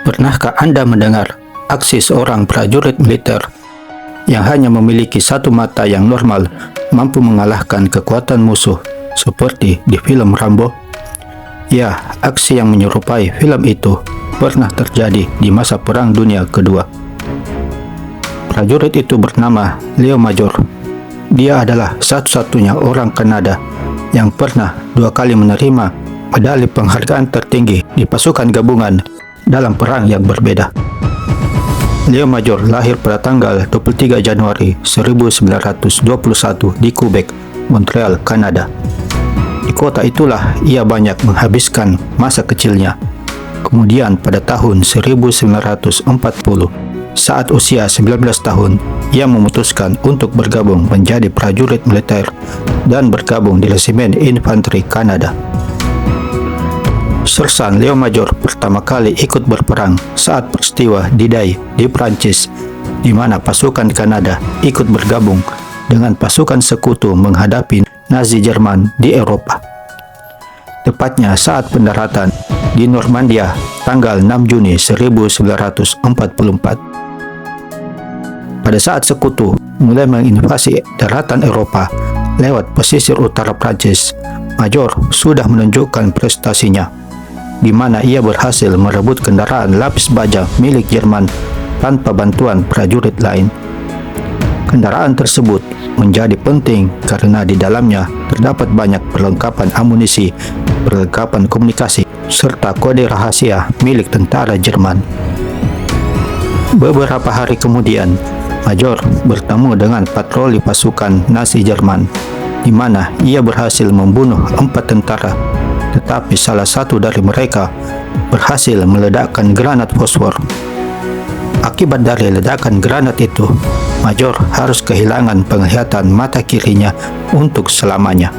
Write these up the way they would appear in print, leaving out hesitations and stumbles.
Pernahkah Anda mendengar aksi seorang prajurit militer yang hanya memiliki satu mata yang normal mampu mengalahkan kekuatan musuh seperti di film Rambo? Ya, aksi yang menyerupai film itu pernah terjadi di masa Perang Dunia Kedua. Prajurit itu bernama Leo Major. Dia adalah satu-satunya orang Kanada yang pernah 2 kali menerima medali penghargaan tertinggi di pasukan gabungan dalam perang yang berbeda. Leo Major lahir pada tanggal 23 Januari 1921 di Quebec, Montreal, Kanada. Di kota itulah ia banyak menghabiskan masa kecilnya. Kemudian pada tahun 1940, saat usia 19 tahun, ia memutuskan untuk bergabung menjadi prajurit militer dan bergabung di Resimen Infanteri Kanada. Sersan Leo Major pertama kali ikut berperang saat peristiwa D-Day di Prancis, di mana pasukan Kanada ikut bergabung dengan pasukan sekutu menghadapi Nazi Jerman di Eropa. Tepatnya saat pendaratan di Normandia tanggal 6 Juni 1944. Pada saat sekutu mulai menginvasi daratan Eropa lewat pesisir utara Prancis, Major sudah menunjukkan prestasinya, di mana ia berhasil merebut kendaraan lapis baja milik Jerman tanpa bantuan prajurit lain. Kendaraan tersebut menjadi penting karena di dalamnya terdapat banyak perlengkapan amunisi, perlengkapan komunikasi, serta kode rahasia milik tentara Jerman. Beberapa hari kemudian, Major bertemu dengan patroli pasukan Nazi Jerman, di mana ia berhasil membunuh 4 tentara, tetapi salah satu dari mereka berhasil meledakkan granat fosfor. Akibat dari ledakan granat itu, Major harus kehilangan penglihatan mata kirinya untuk selamanya.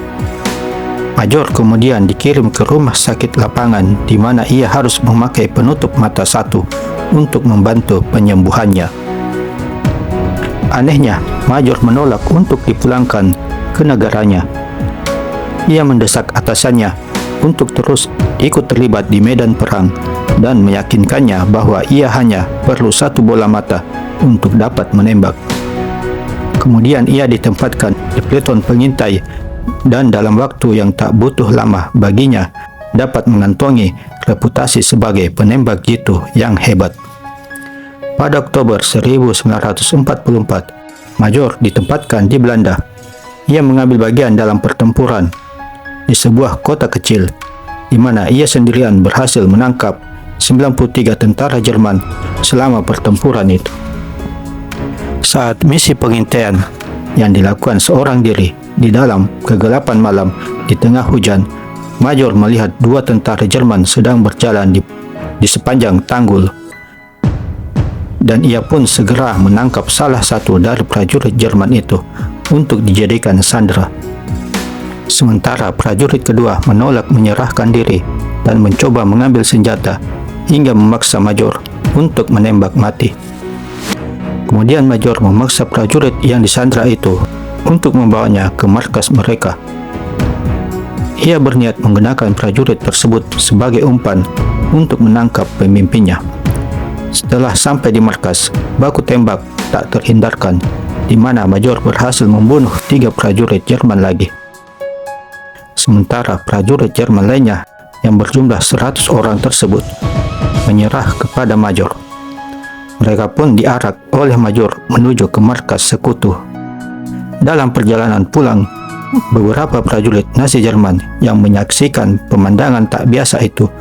Major kemudian dikirim ke rumah sakit lapangan, di mana ia harus memakai penutup mata satu untuk membantu penyembuhannya. Anehnya, Major menolak untuk dipulangkan ke negaranya. Ia mendesak atasannya untuk terus ikut terlibat di medan perang dan meyakinkannya bahwa ia hanya perlu 1 bola mata untuk dapat menembak. Kemudian ia ditempatkan di peleton pengintai dan dalam waktu yang tak butuh lama baginya dapat mengantongi reputasi sebagai penembak jitu yang hebat. Pada Oktober 1944, Major ditempatkan di Belanda. Ia mengambil bagian dalam pertempuran di sebuah kota kecil, di mana ia sendirian berhasil menangkap 93 tentara Jerman selama pertempuran itu. Saat misi pengintaian yang dilakukan seorang diri di dalam kegelapan malam di tengah hujan, Major melihat 2 tentara Jerman sedang berjalan di sepanjang tanggul, dan ia pun segera menangkap salah satu dari prajurit Jerman itu untuk dijadikan sandera. Sementara prajurit kedua menolak menyerahkan diri dan mencoba mengambil senjata hingga memaksa Major untuk menembak mati. Kemudian Major memaksa prajurit yang disandera itu untuk membawanya ke markas mereka. Ia berniat menggunakan prajurit tersebut sebagai umpan untuk menangkap pemimpinnya. Setelah sampai di markas, baku tembak tak terhindarkan, di mana Major berhasil membunuh 3 prajurit Jerman lagi. Sementara prajurit Jerman lainnya yang berjumlah 100 orang tersebut menyerah kepada Major. Mereka pun diarak oleh Major menuju ke markas sekutu. Dalam perjalanan pulang, beberapa prajurit Nazi Jerman yang menyaksikan pemandangan tak biasa itu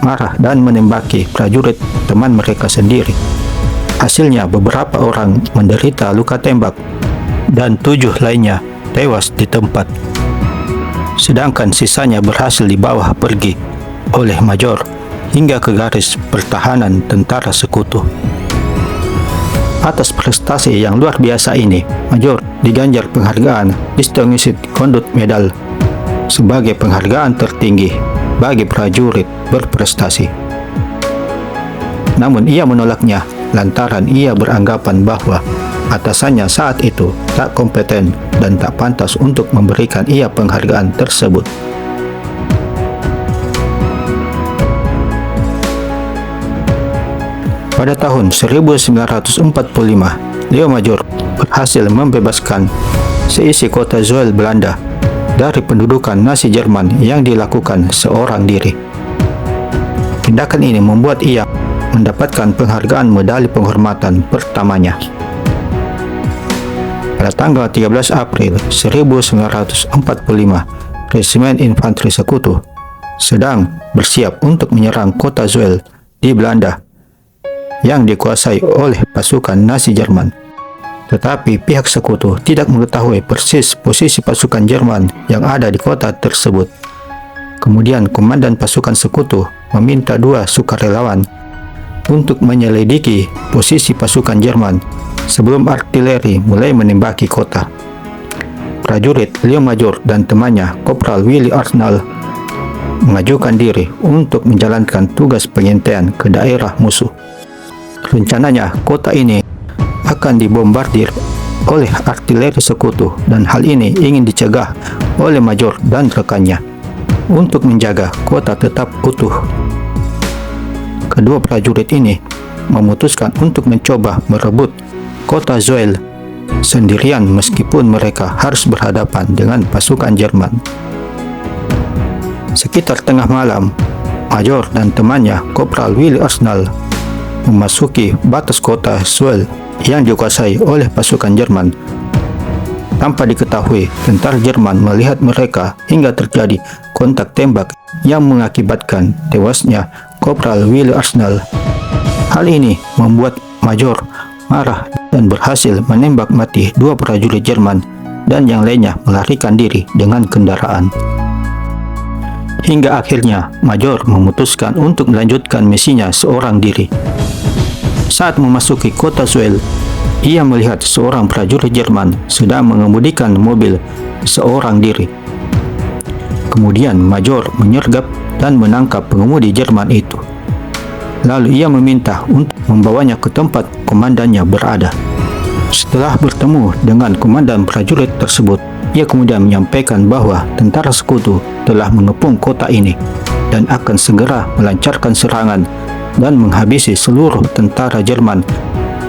marah dan menembaki prajurit teman mereka sendiri. Hasilnya beberapa orang menderita luka tembak dan 7 lainnya tewas di tempat. Sedangkan sisanya berhasil dibawa pergi oleh Major hingga ke garis pertahanan tentara sekutu. Atas prestasi yang luar biasa ini, Major diganjar penghargaan Distinguished Conduct Medal sebagai penghargaan tertinggi bagi prajurit berprestasi. Namun ia menolaknya lantaran ia beranggapan bahwa atasannya saat itu tak kompeten dan tak pantas untuk memberikan ia penghargaan tersebut. Pada tahun 1945, Leo Major berhasil membebaskan seisi kota Zuel Belanda dari pendudukan Nazi Jerman yang dilakukan seorang diri. Tindakan ini membuat ia mendapatkan penghargaan medali penghormatan pertamanya. Pada tanggal 13 April 1945, Resimen Infanteri Sekutu sedang bersiap untuk menyerang kota Zuel di Belanda yang dikuasai oleh pasukan Nazi Jerman. Tetapi pihak Sekutu tidak mengetahui persis posisi pasukan Jerman yang ada di kota tersebut. Kemudian komandan pasukan Sekutu meminta 2 sukarelawan untuk menyelidiki posisi pasukan Jerman sebelum artileri mulai menembaki kota. Prajurit Leo Major dan temannya, Kopral Willy Arnall, mengajukan diri untuk menjalankan tugas pengintaian ke daerah musuh. Rencananya, kota ini akan dibombardir oleh artileri Sekutu dan hal ini ingin dicegah oleh Major dan rekannya untuk menjaga kota tetap utuh. Kedua prajurit ini memutuskan untuk mencoba merebut kota Zuel sendirian meskipun mereka harus berhadapan dengan pasukan Jerman. Sekitar tengah malam, Major dan temannya, Kopral Willy Arnall, memasuki batas kota Zuel yang dikuasai oleh pasukan Jerman. Tanpa diketahui, tentara Jerman melihat mereka hingga terjadi kontak tembak yang mengakibatkan tewasnya Kopral Willy Arnall. Hal ini membuat Major marah dan berhasil menembak mati 2 prajurit Jerman dan yang lainnya melarikan diri dengan kendaraan. Hingga akhirnya Major memutuskan untuk melanjutkan misinya seorang diri. Saat memasuki kota Zuel, ia melihat seorang prajurit Jerman sedang mengemudikan mobil seorang diri. Kemudian Major menyergap dan menangkap pengemudi Jerman itu. Lalu ia meminta untuk membawanya ke tempat komandannya berada. Setelah bertemu dengan komandan prajurit tersebut, ia kemudian menyampaikan bahwa tentara Sekutu telah mengepung kota ini dan akan segera melancarkan serangan dan menghabisi seluruh tentara Jerman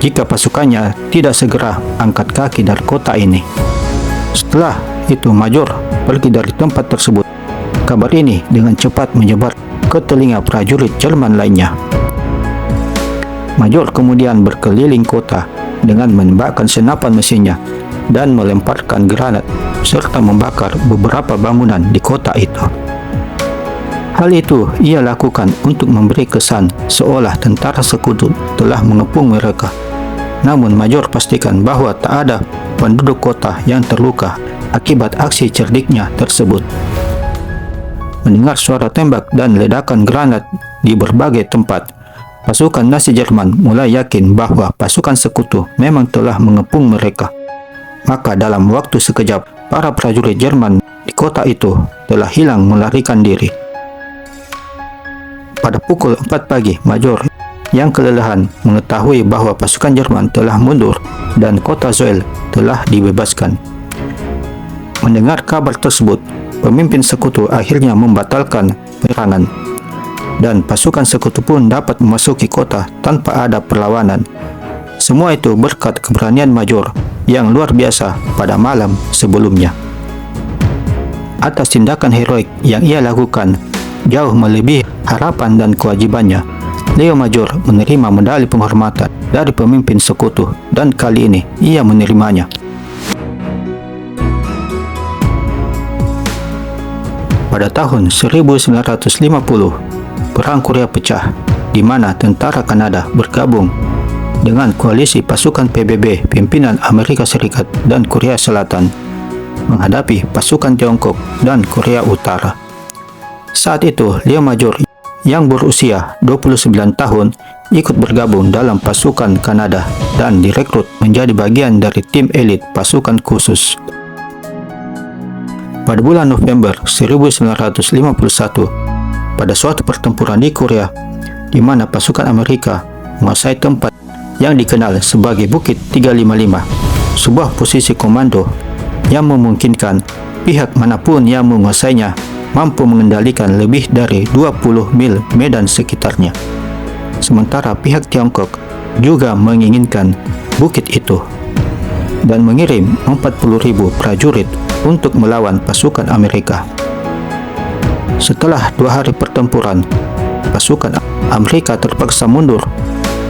jika pasukannya tidak segera angkat kaki dari kota ini. Setelah itu Major pergi dari tempat tersebut. Kabar ini dengan cepat menyebar ke telinga prajurit Jerman lainnya. Major kemudian berkeliling kota dengan menembakkan senapan mesinnya dan melemparkan granat serta membakar beberapa bangunan di kota itu. Hal itu ia lakukan untuk memberi kesan seolah tentara Sekutu telah mengepung mereka. Namun Major pastikan bahwa tak ada penduduk kota yang terluka akibat aksi cerdiknya tersebut. Mendengar suara tembak dan ledakan granat di berbagai tempat, pasukan Nazi Jerman mulai yakin bahwa pasukan Sekutu memang telah mengepung mereka. Maka dalam waktu sekejap, para prajurit Jerman di kota itu telah hilang melarikan diri. Pada pukul 4 pagi, Major yang kelelahan mengetahui bahwa pasukan Jerman telah mundur dan kota Zuel telah dibebaskan. Mendengar kabar tersebut, pemimpin Sekutu akhirnya membatalkan penyerangan dan pasukan Sekutu pun dapat memasuki kota tanpa ada perlawanan. Semua itu berkat keberanian Major yang luar biasa pada malam sebelumnya. Atas tindakan heroik yang ia lakukan jauh melebihi harapan dan kewajibannya, Leo Major menerima medali penghormatan dari pemimpin Sekutu dan kali ini ia menerimanya. Pada tahun 1950, Perang Korea pecah, di mana tentara Kanada bergabung dengan koalisi pasukan PBB pimpinan Amerika Serikat dan Korea Selatan menghadapi pasukan Tiongkok dan Korea Utara. Saat itu, Leo Major yang berusia 29 tahun ikut bergabung dalam pasukan Kanada dan direkrut menjadi bagian dari tim elit pasukan khusus. Pada bulan November 1951, pada suatu pertempuran di Korea, di mana pasukan Amerika menguasai tempat yang dikenal sebagai Bukit 355, sebuah posisi komando yang memungkinkan pihak manapun yang menguasainya mampu mengendalikan lebih dari 20 mil medan sekitarnya. Sementara pihak Tiongkok juga menginginkan bukit itu dan mengirim 40.000 prajurit untuk melawan pasukan Amerika. Setelah 2 hari pertempuran, pasukan Amerika terpaksa mundur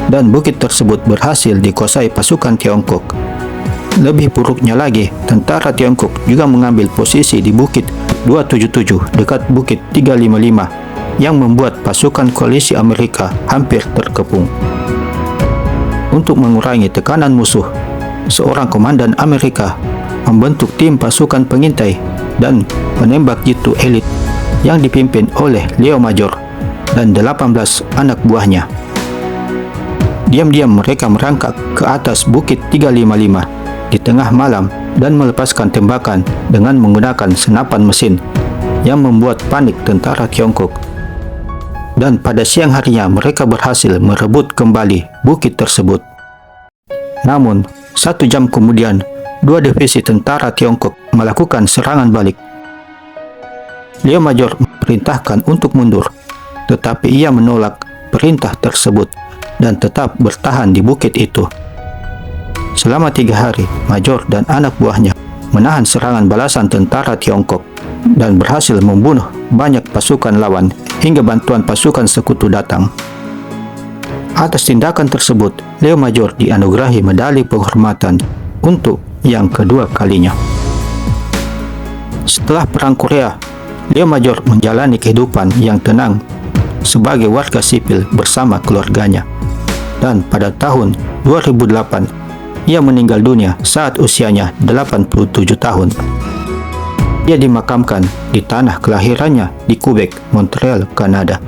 dan bukit tersebut berhasil dikuasai pasukan Tiongkok. Lebih buruknya lagi, tentara Tiongkok juga mengambil posisi di Bukit 277 dekat Bukit 355 yang membuat pasukan koalisi Amerika hampir terkepung. Untuk mengurangi tekanan musuh, seorang komandan Amerika membentuk tim pasukan pengintai dan penembak jitu elit yang dipimpin oleh Leo Major dan 18 anak buahnya. Diam-diam mereka merangkak ke atas Bukit 355 di tengah malam dan melepaskan tembakan dengan menggunakan senapan mesin yang membuat panik tentara Tiongkok. Dan pada siang harinya mereka berhasil merebut kembali bukit tersebut. Namun, 1 jam kemudian, 2 divisi tentara Tiongkok melakukan serangan balik. Leo Major memerintahkan untuk mundur, tetapi ia menolak perintah tersebut dan tetap bertahan di bukit itu. Selama 3 hari, Major dan anak buahnya menahan serangan balasan tentara Tiongkok dan berhasil membunuh banyak pasukan lawan hingga bantuan pasukan sekutu datang. Atas tindakan tersebut, Leo Major dianugerahi medali penghormatan untuk yang kedua kalinya. Setelah Perang Korea, Leo Major menjalani kehidupan yang tenang sebagai warga sipil bersama keluarganya. Dan pada tahun 2008, ia meninggal dunia saat usianya 87 tahun. Ia dimakamkan di tanah kelahirannya di Quebec, Montreal, Kanada.